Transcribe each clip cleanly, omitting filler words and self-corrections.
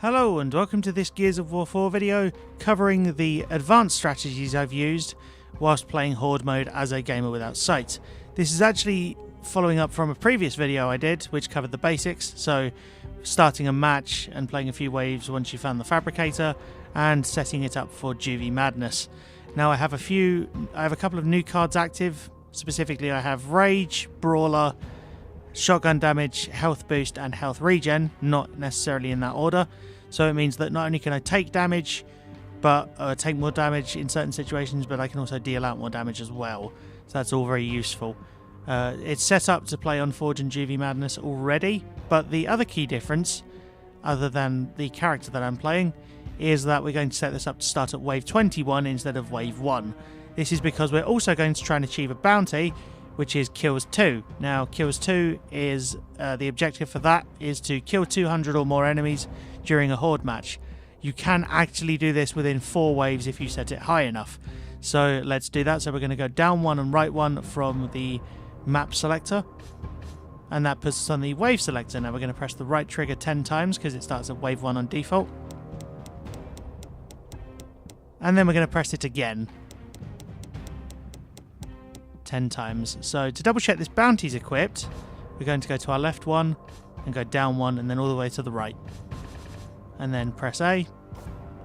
Hello and welcome to this Gears of War 4 video covering the advanced strategies I've used whilst playing Horde mode as a gamer without sight. This is actually following up from a previous video I did which covered the basics, so starting a match and playing a few waves once you found the fabricator and setting it up for Juvie Madness. Now I have a couple of new cards active. Specifically I have Rage, Brawler, Shotgun Damage, Health Boost and Health Regen, not necessarily in that order. So it means that not only can I take damage, but take more damage in certain situations, but I can also deal out more damage as well. So that's all very useful. It's set up to play on Forge and Juvie Madness already, but the other key difference, other than the character that I'm playing, is that we're going to set this up to start at Wave 21 instead of Wave 1. This is because we're also going to try and achieve a bounty, which is Kills 2. Now, Kills 2 is the objective for that is to kill 200 or more enemies during a Horde match. You can actually do this within 4 waves if you set it high enough. So let's do that. So we're going to go down 1 and right 1 from the map selector. And that puts us on the wave selector. Now we're going to press the right trigger 10 times because it starts at Wave 1 on default. And then we're going to press it again 10 times. So to double check this bounty's equipped, we're going to go to our left one and go down 1 and then all the way to the right. And then press A.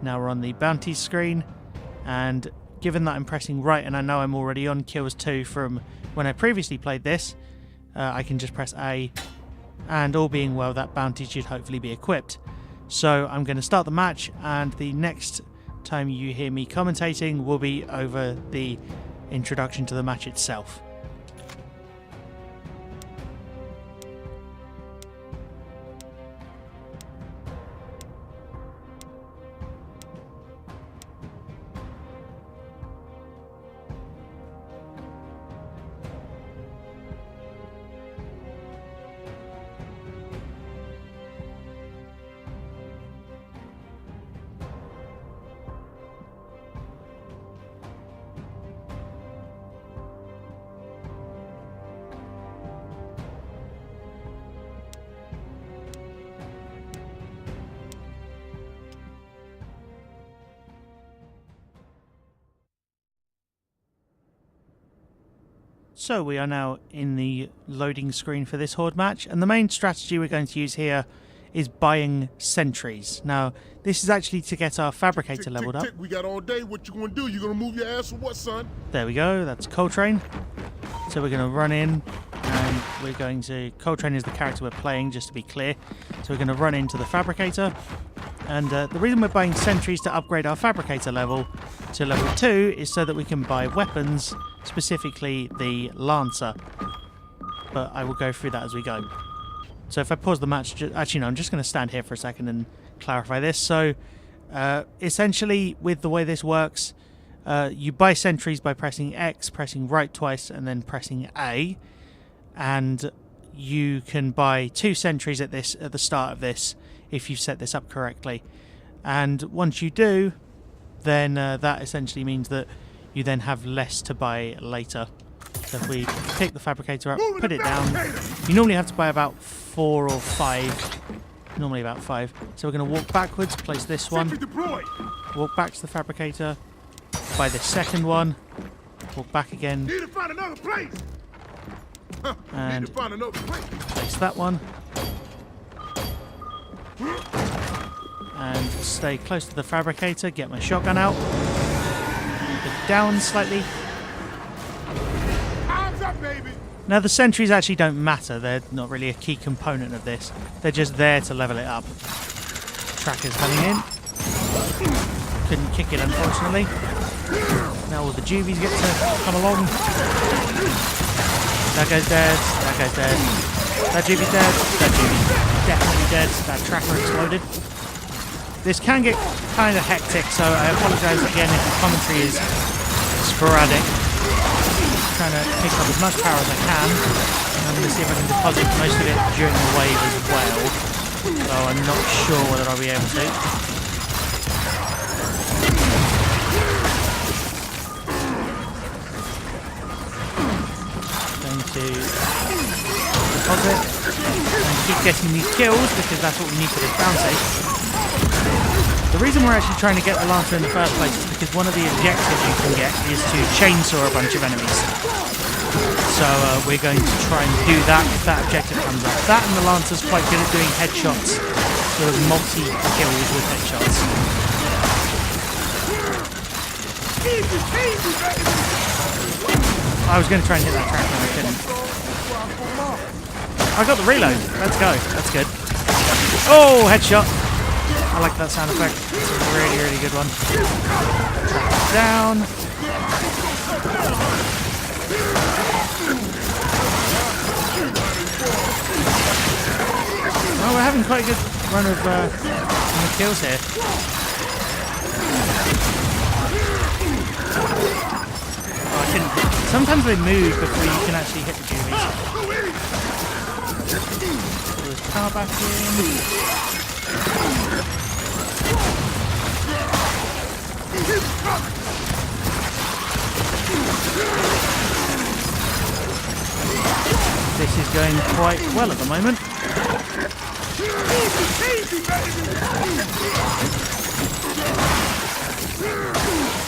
Now we're on the bounties screen, and given that I'm pressing right and I know I'm already on Kills 2 from when I previously played this, I can just press A, and all being well that bounty should hopefully be equipped. So I'm going to start the match, and the next time you hear me commentating will be over the introduction to the match itself. So we are now in the loading screen for this Horde match, and the main strategy we're going to use here is buying sentries. Now, this is actually to get our fabricator leveled up. We got all day. What you gonna do? You gonna move your ass or what, son? There we go. That's Coltrane. So we're going to run in, and we're going to... Coltrane is the character we're playing, just to be clear. So we're going to run into the fabricator. And the reason we're buying sentries to upgrade our fabricator level to level 2 is so that we can buy weapons, specifically the Lancer. But I will go through that as we go. So if I pause the match... Actually, no, I'm just going to stand here for a second and clarify this. So, essentially, with the way this works, you buy sentries by pressing X, pressing right twice, and then pressing A. And you can buy 2 sentries at the start of this, if you've set this up correctly. And once you do, then that essentially means that you then have less to buy later. So if we pick the fabricator up, put it down, you normally have to buy about 4 or 5, normally about 5. So we're going to walk backwards, place this one, walk back to the fabricator, buy the second one, walk back again, and place that one, and stay close to the fabricator, get my shotgun out, put it down slightly. Now the sentries actually don't matter, they're not really a key component of this, they're just there to level it up. Tracker's coming in, couldn't kick it unfortunately. Now all the Juvies get to come along. That guy's dead, that guy's dead, that Juvie's dead, that Juvie's definitely dead, that tracker exploded. This can get kind of hectic, so I apologise again if the commentary is sporadic. Trying to pick up as much power as I can, and I'm going to see if I can deposit most of it during the wave as well, so I'm not sure whether I'll be able to. Going to deposit and keep getting these kills because that's what we need for this bounty. The reason we're actually trying to get the Lancer in the first place is because one of the objectives you can get is to chainsaw a bunch of enemies. So we're going to try and do that if that objective comes up. That and the Lancer's quite good at doing headshots, sort of multi-kills with headshots. I was going to try and hit that track and I couldn't. I got the reload. Let's go. That's good. Oh, headshot. I like that sound effect. It's a really, really good one. Track down. Well, we're having quite a good run of kills here. Oh, I couldn't. Sometimes they move before you can actually hit the juvies. Put this power back in. This is going quite well at the moment.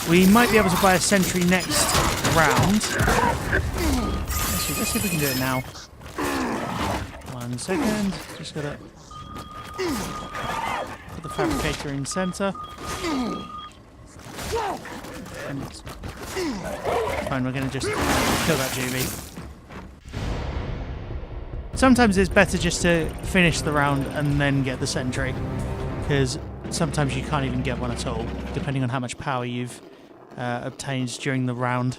We might be able to buy a sentry next round. Let's see if we can do it now. 1 second. Just gotta put the fabricator in center. And it's fine, we're gonna just kill that juvie. Sometimes it's better just to finish the round and then get the sentry, because sometimes you can't even get one at all, depending on how much power you've obtained during the round.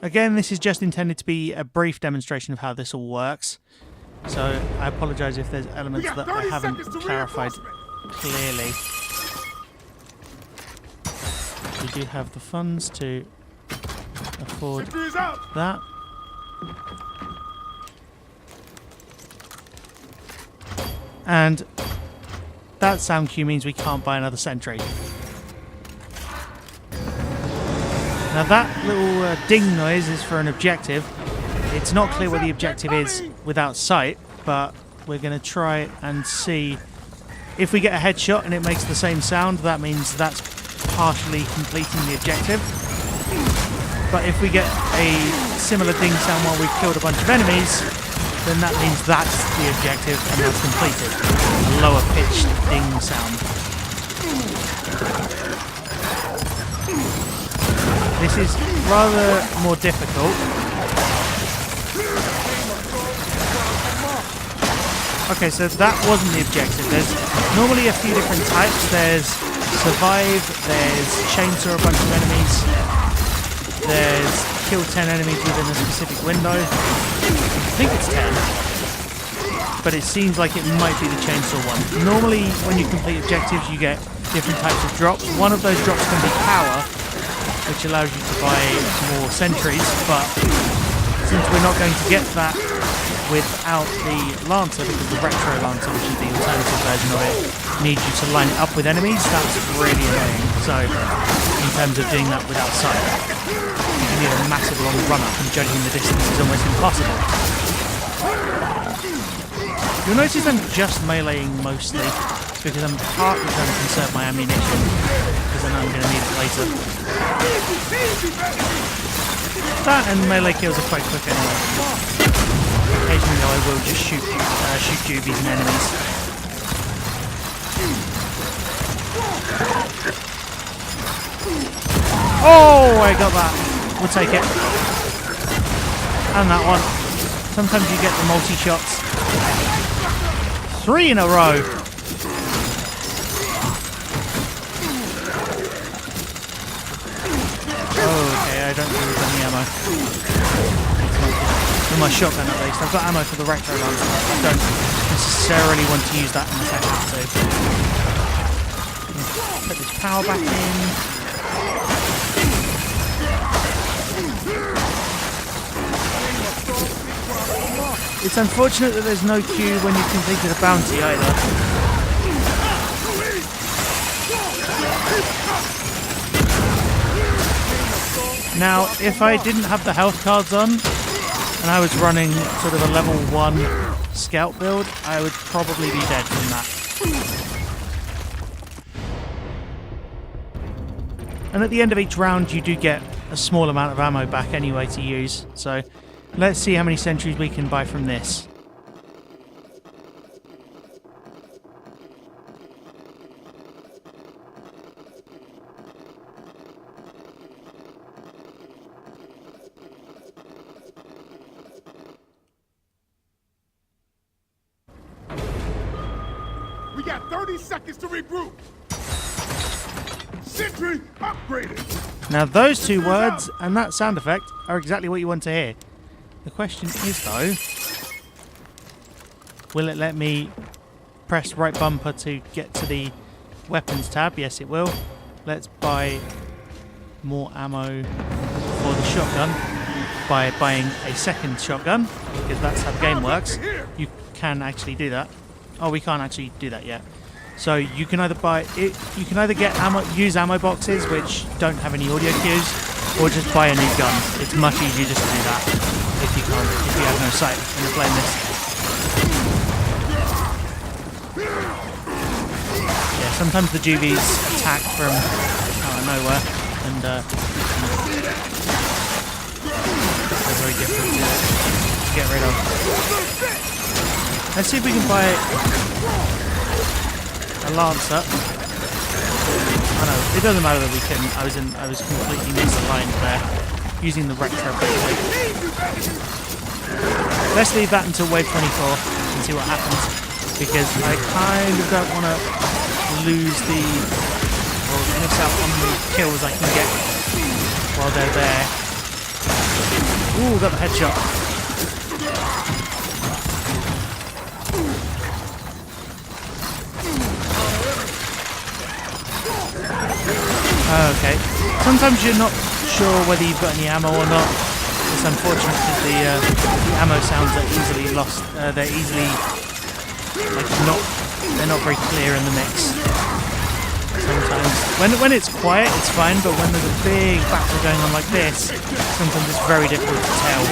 Again, this is just intended to be a brief demonstration of how this all works, so I apologise if there's elements that I haven't clarified clearly. We do have the funds to afford that. And that sound cue means we can't buy another sentry. Now that little ding noise is for an objective. It's not clear where the objective is without sight, but we're going to try and see. If we get a headshot and it makes the same sound, that means that's partially completing the objective. But if we get a similar ding sound while we've killed a bunch of enemies, then that means that's the objective and that's completed. A lower pitched ding sound. This is rather more difficult. Okay, so that wasn't the objective. There's normally a few different types. There's survive, there's chainsaw a bunch of enemies, there's kill 10 enemies within a specific window. I think it's 10, but it seems like it might be the chainsaw one. Normally when you complete objectives you get different types of drops. One of those drops can be power, which allows you to buy more sentries, but since we're not going to get that without the Lancer, because the Retro Lancer, which is the alternative version of it, needs you to line it up with enemies, that's really annoying. So, in terms of doing that without sight, you need a massive long run-up, and judging the distance is almost impossible. You'll notice I'm just meleeing mostly. It's because I'm partly trying to conserve my ammunition, because I know I'm going to need it later. That and melee kills are quite quick anyway. Occasionally I will just shoot juvies and enemies. Oh, I got that. We'll take it. And that one. Sometimes you get the multi-shots. 3 in a row. Okay, I don't think we've got any ammo. With my shotgun at least. I've got ammo for the Retro Lancer. I don't necessarily want to use that in the second two. Put this power back in. It's unfortunate that there's no queue when you've completed a bounty either. Now, if I didn't have the health cards on, and I was running sort of a level 1 scout build, I would probably be dead from that. And at the end of each round you do get a small amount of ammo back anyway to use, so let's see how many sentries we can buy from this. We got 30 seconds to regroup. Sentry upgraded. Now those two words and that sound effect are exactly what you want to hear. The question is though, will it let me press right bumper to get to the weapons tab? Yes it will. Let's buy more ammo for the shotgun by buying a second shotgun, because that's how the game works. You can actually do that. Oh, we can't actually do that yet. So you can either buy it, you can either get ammo, use ammo boxes which don't have any audio cues, or just buy a new gun. It's much easier just to do that if you have no sight when you're playing this. Yeah, sometimes the juvies attack from out of nowhere, and they're very difficult to get rid of. Let's see if we can buy a Lancer. Oh no, it doesn't matter that we can. I was completely misaligned there, using the retro ability. Let's leave that until wave 24 and see what happens, because I kind of don't want to lose the, or miss out on the kills I can get while they're there. Ooh, got the headshot. Okay. Sometimes you're not sure whether you've got any ammo or not. It's unfortunate because the ammo sounds are easily lost. They're easily they're not very clear in the mix. Sometimes when it's quiet, it's fine, but when there's a big battle going on like this, sometimes it's very difficult to tell.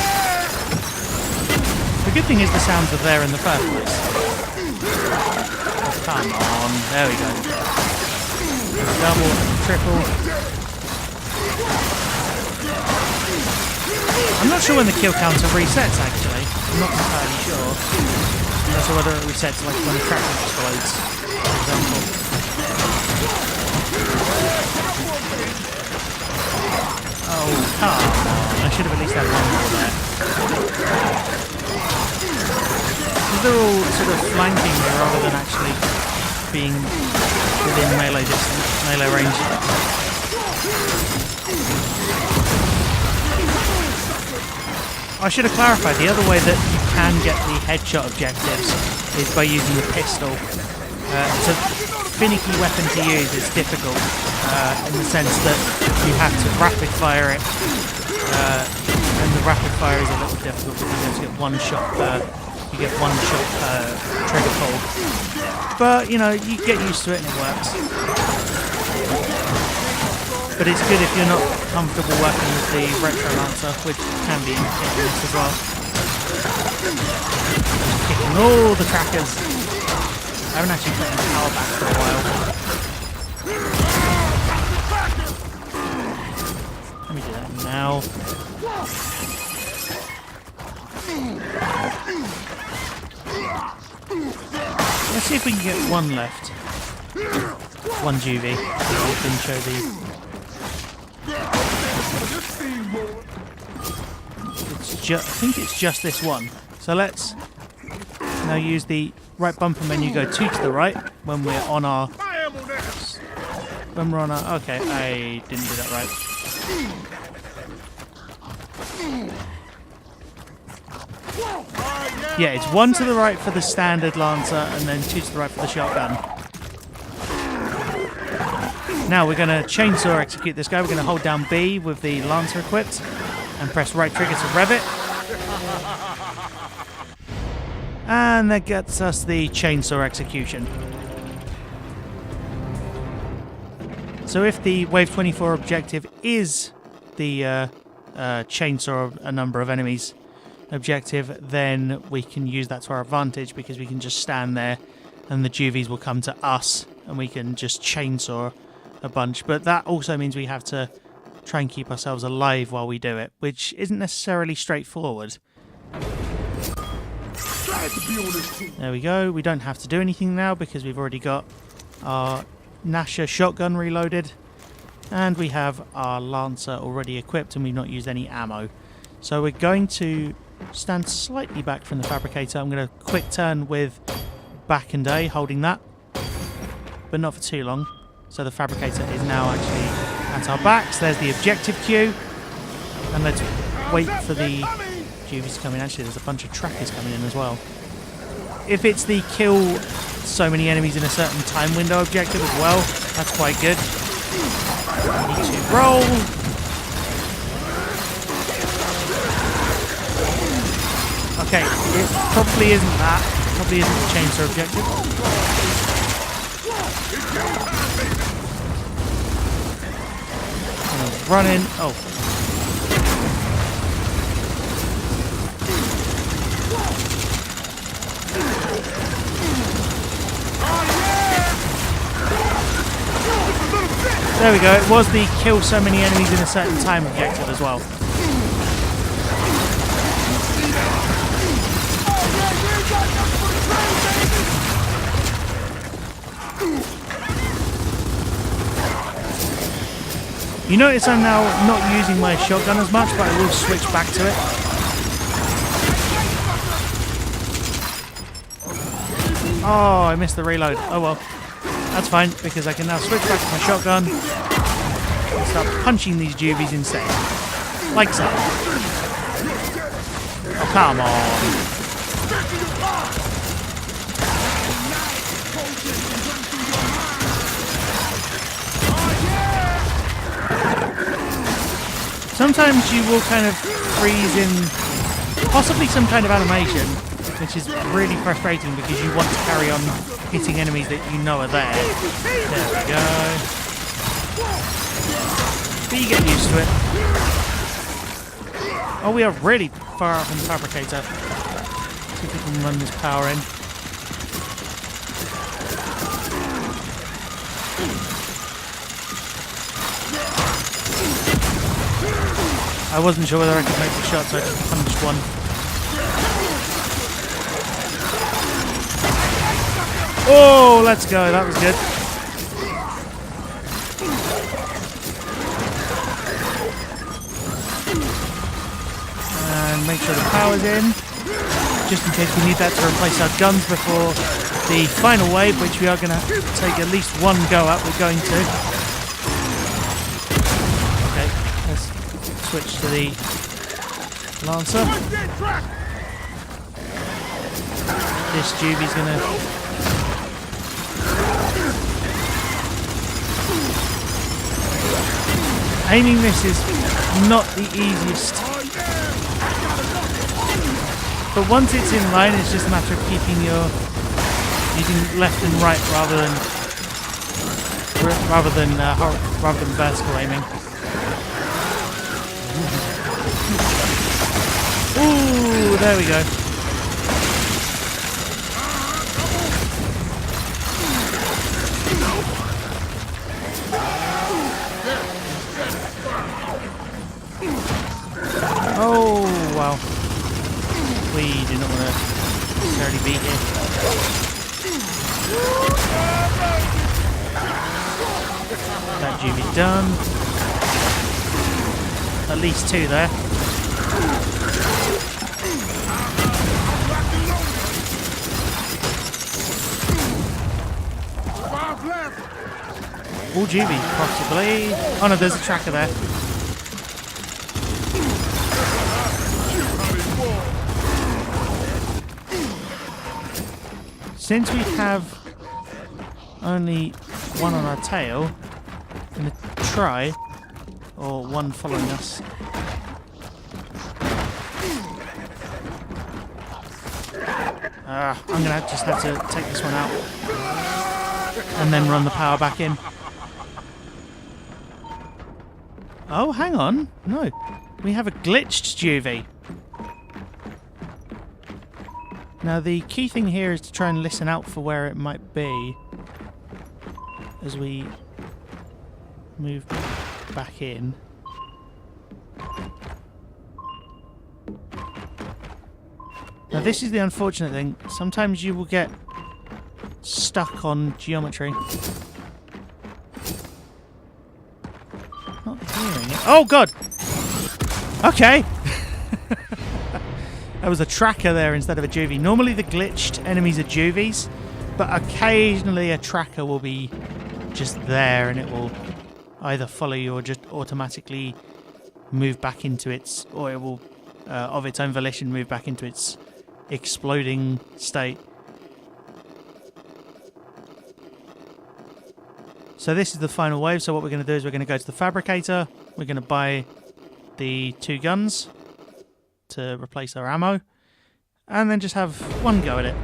The good thing is the sounds are there in the first place. Oh, come on, there we go. Double, triple. I'm not sure when the kill counter resets actually. I'm not entirely sure. I'm not sure whether it resets like when the tractor explodes, for example. Oh, come on. I should have at least had one more there. They're all sort of flanking me rather than actually being within melee distance, melee range. I should have clarified, the other way that you can get the headshot objectives is by using the pistol. It's a finicky weapon to use, it's difficult in the sense that you have to rapid fire it, and the rapid fire is a little difficult because you have to get one shot per trigger pull. But, you know, you get used to it and it works. But it's good if you're not comfortable working with the Retro Lancer, which can be hit and miss as well. Kicking all the trackers. I haven't actually put any power back for a while. Let me do that now. Let's see if we can get one left. One juvie. We can show the... I think it's just this one. So let's now use the right bumper menu, go 2 to the right when we're on our... Okay, I didn't do that right. Yeah, it's 1 to the right for the standard Lancer and then 2 to the right for the shotgun. Now we're going to chainsaw execute this guy. We're going to hold down B with the Lancer equipped and press right trigger to rev it. And that gets us the chainsaw execution. So if the Wave 24 objective is the chainsaw a number of enemies, objective, then we can use that to our advantage because we can just stand there and the juvies will come to us and we can just chainsaw a bunch. But that also means we have to try and keep ourselves alive while we do it, which isn't necessarily straightforward. There we go. We don't have to do anything now because we've already got our Nasher shotgun reloaded and we have our Lancer already equipped and we've not used any ammo. So we're going to stand slightly back from the fabricator. I'm going to quick turn with back and A, holding that, but not for too long. So the fabricator is now actually at our backs. There's the objective queue, and let's wait for the juvies to come in. Actually, there's a bunch of trackers coming in as well. If it's the kill so many enemies in a certain time window objective as well, that's quite good. Need to roll. Okay, it probably isn't that. Probably isn't the chainsaw objective. Run in. Oh. There we go. It was the kill so many enemies in a certain time objective as well. You notice I'm now not using my shotgun as much, but I will switch back to it. Oh, I missed the reload. Oh well. That's fine, because I can now switch back to my shotgun and start punching these juvies instead. Like so. Oh, come on. Sometimes you will kind of freeze in possibly some kind of animation, which is really frustrating because you want to carry on hitting enemies that you know are there. There we go. But you get used to it. Oh, we are really far out from the fabricator. See if we can run this power in. I wasn't sure whether I could make the shot, so I just punched one. Oh, let's go. That was good. And make sure the power's in, just in case we need that to replace our guns before the final wave, which we are going to take at least one go at. We're going to. Okay, let's switch to the Lancer. This juvie's going to... Aiming this is not the easiest. But once it's in line, it's just a matter of keeping using left and right rather than vertical aiming. Ooh, there we go. Oh, wow. We do not want to necessarily be here. That juvie's done. At least two there. All juvie, possibly. Oh no, there's a tracker there. Since we have only one on our tail, I'm going to try, or one following us. I'm going to just have to take this one out and then run the power back in. Oh, hang on. No. We have a glitched juvie. Now the key thing here is to try and listen out for where it might be as we move back in. Now this is the unfortunate thing. Sometimes you will get stuck on geometry. Not hearing it. Oh god! Okay! There was a tracker there instead of a juvie. Normally the glitched enemies are juvies, but occasionally a tracker will be just there and it will either follow you or just automatically move back into its, or it will of its own volition move back into its exploding state. So this is the final wave. So what we're going to do is we're going to go to the fabricator. We're going to buy the 2 guns to replace our ammo, and then just have one go at it.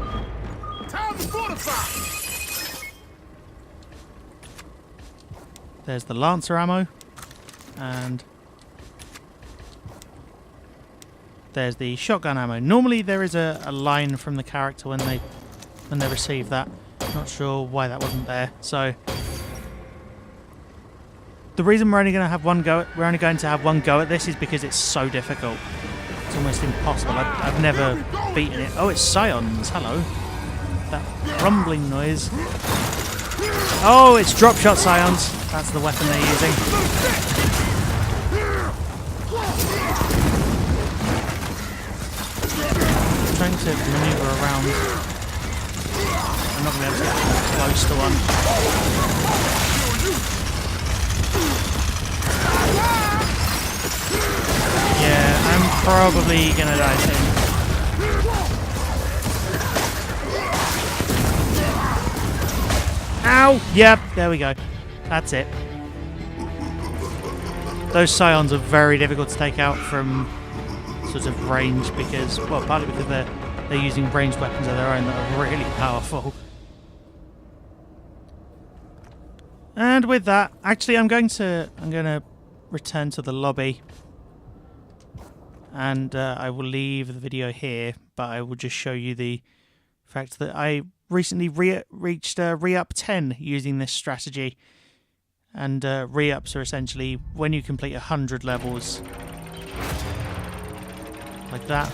Time to fortify. There's the Lancer ammo, and there's the shotgun ammo. Normally there is a line from the character when they receive that. Not sure why that wasn't there. So the reason we're only going to have one go at this is because it's so difficult. It's almost impossible. I've never beaten it. Oh, it's Scions. Hello. That rumbling noise. Oh, it's drop shot Scions. That's the weapon they're using. I'm trying to maneuver around. I'm not going to be able to get close to one. Yeah, I'm probably gonna die soon. Ow! Yep, there we go. That's it. Those Scions are very difficult to take out from sort of range because, well, partly because they're using ranged weapons of their own that are really powerful. And with that, actually, I'm going to return to the lobby, and I will leave the video here. But I will just show you the fact that I recently reached re-up 10 using this strategy. And re-ups are essentially when you complete 100 levels, like that,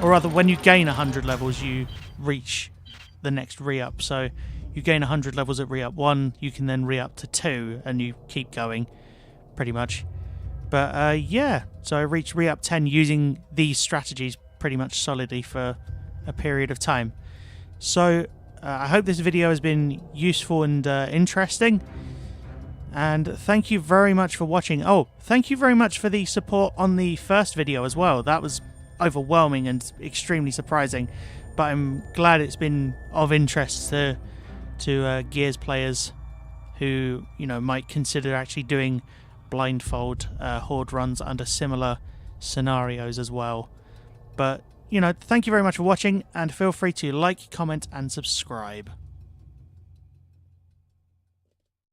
or rather, when you gain 100 levels, you reach the next re-up. So you gain 100 levels at re-up 1, you can then re-up to 2, and you keep going, pretty much. But yeah, so I reached re-up 10 using these strategies pretty much solidly for a period of time. So I hope this video has been useful and interesting. And thank you very much for watching. Oh, thank you very much for the support on the first video as well. That was overwhelming and extremely surprising. But I'm glad it's been of interest to Gears players who, you know, might consider actually doing blindfold Horde runs under similar scenarios as well. But, you know, thank you very much for watching, and feel free to like, comment and subscribe.